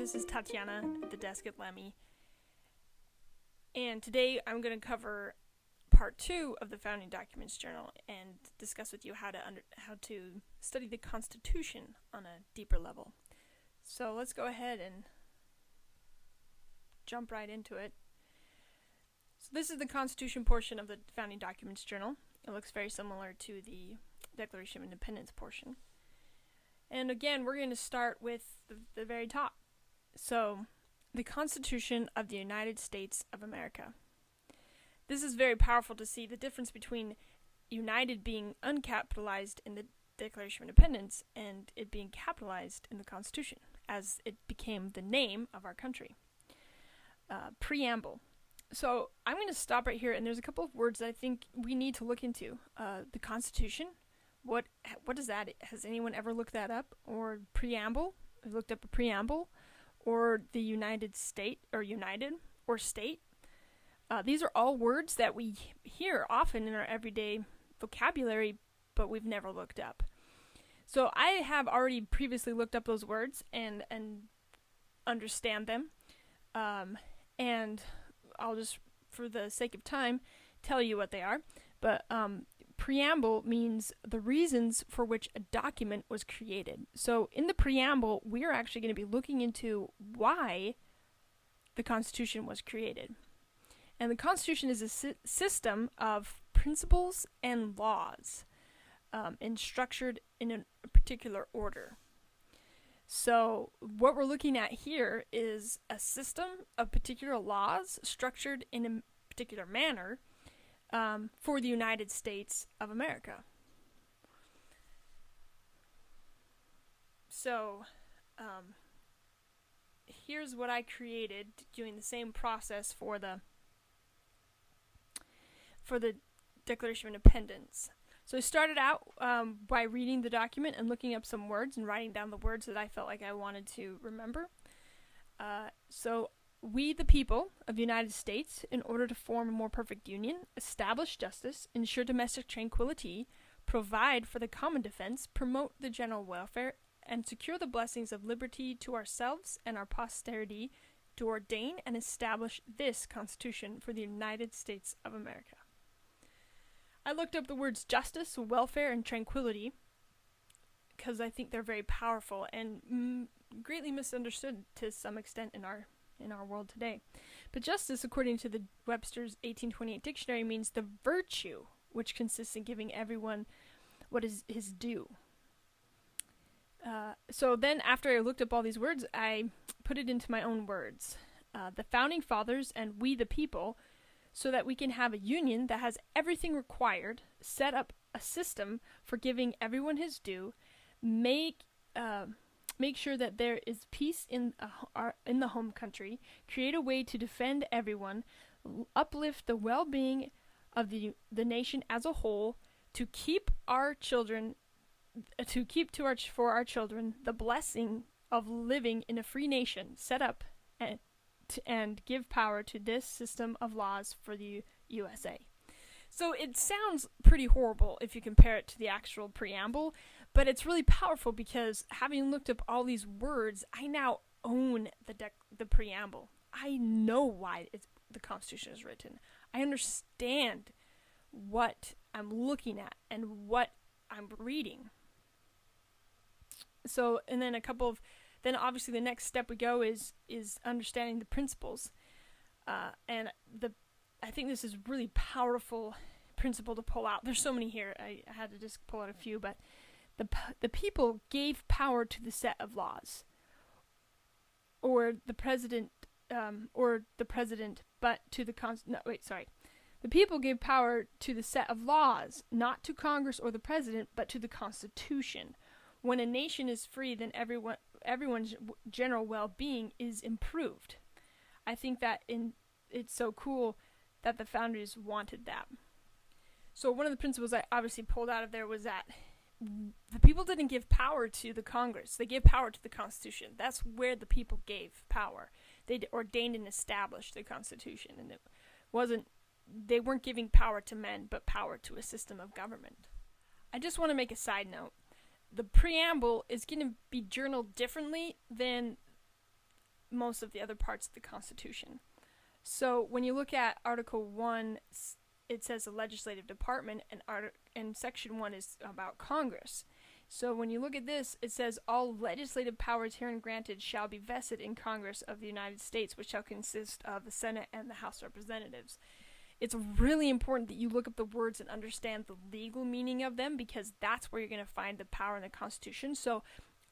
This is Tatiana at the desk at LEMI, and today I'm going to cover part 2 of the Founding Documents Journal and discuss with you how to study the Constitution on a deeper level. So let's go ahead and jump right into it. So this is the Constitution portion of the Founding Documents Journal. It looks very similar to the Declaration of Independence portion. And again, we're going to start with the very top. So, the Constitution of the United States of America. This is very powerful to see the difference between United being uncapitalized in the Declaration of Independence and it being capitalized in the Constitution, as it became the name of our country. Preamble. So, I'm going to stop right here, and there's a couple of words that I think we need to look into. The Constitution. What is that? Has anyone ever looked that up? Or preamble? I looked up a preamble. Or the United State, or United, or state. These are all words that we hear often in our everyday vocabulary, but we've never looked up. So I have already previously looked up those words and understand them. And I'll just, for the sake of time, tell you what they are. But preamble means the reasons for which a document was created. So in the preamble, we're actually going to be looking into why the Constitution was created. And the Constitution is a system of principles and laws, and structured in a particular order. So what we're looking at here is a system of particular laws structured in a particular manner for the United States of America. So, here's what I created doing the same process for the Declaration of Independence. So I started out by reading the document and looking up some words and writing down the words that I felt like I wanted to remember. So we, the people of the United States, in order to form a more perfect union, establish justice, ensure domestic tranquility, provide for the common defense, promote the general welfare, and secure the blessings of liberty to ourselves and our posterity, to ordain and establish this Constitution for the United States of America. I looked up the words justice, welfare, and tranquility because I think they're very powerful and greatly misunderstood to some extent in our world today. But justice, according to the Webster's 1828 dictionary, means the virtue which consists in giving everyone what is his due. So then, after I looked up all these words, I put it into my own words. The Founding Fathers and we the people, so that we can have a union that has everything required, set up a system for giving everyone his due, make sure that there is peace in the home country, create a way to defend everyone, uplift the well-being of the nation as a whole, to keep our children, for our children the blessing of living in a free nation, set up and give power to this system of laws for the USA. So it sounds pretty horrible if you compare it to the actual preamble, but it's really powerful because having looked up all these words, I now own the preamble. I know why the Constitution is written. I understand what I'm looking at and what I'm reading. So, and then then obviously the next step we go is understanding the principles. And I think this is really powerful principle to pull out. There's so many here. I had to just pull out a few, but the people gave power to the set of laws, or the president, but to the The people gave power to the set of laws, not to Congress or the president, but to the Constitution. When a nation is free, then everyone's general well-being is improved. I think that it's so cool that the founders wanted that. So one of the principles I obviously pulled out of there was that the people didn't give power to the Congress. They gave power to the Constitution. That's where the people gave power. They ordained and established the Constitution, and they weren't giving power to men, but power to a system of government. I just want to make a side note. The preamble is going to be journaled differently than most of the other parts of the Constitution. So when you look at Article 1, it says the legislative department, and Section 1 is about Congress. So when you look at this, it says all legislative powers herein granted shall be vested in Congress of the United States, which shall consist of the Senate and the House of Representatives. It's really important that you look up the words and understand the legal meaning of them, because that's where you're going to find the power in the Constitution. So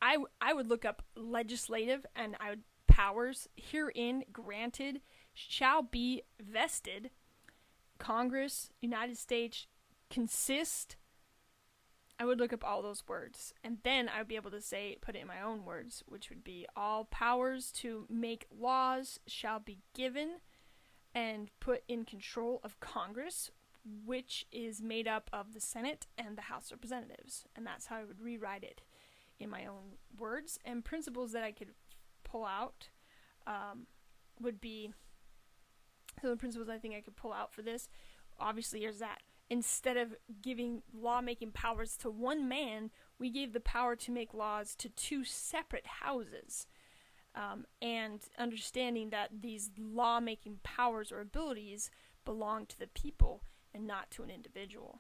I would look up legislative, and I would powers herein granted shall be vested Congress, United States, consist. I would look up all those words, and then I would be able to say, put it in my own words, which would be all powers to make laws shall be given and put in control of Congress, which is made up of the Senate and the House of Representatives. And that's how I would rewrite it in my own words. And principles that I could pull out would be, so the principles I think I could pull out for this, obviously, is that instead of giving lawmaking powers to one man, we gave the power to make laws to two separate houses. And understanding that these lawmaking powers or abilities belong to the people and not to an individual.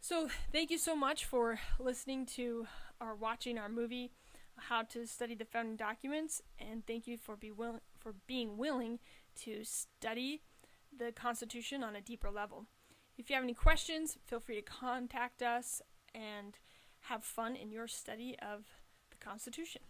So thank you so much for listening to or watching our movie, How to Study the Founding Documents, and thank you for being willing to study the Constitution on a deeper level. If you have any questions, feel free to contact us and have fun in your study of the Constitution.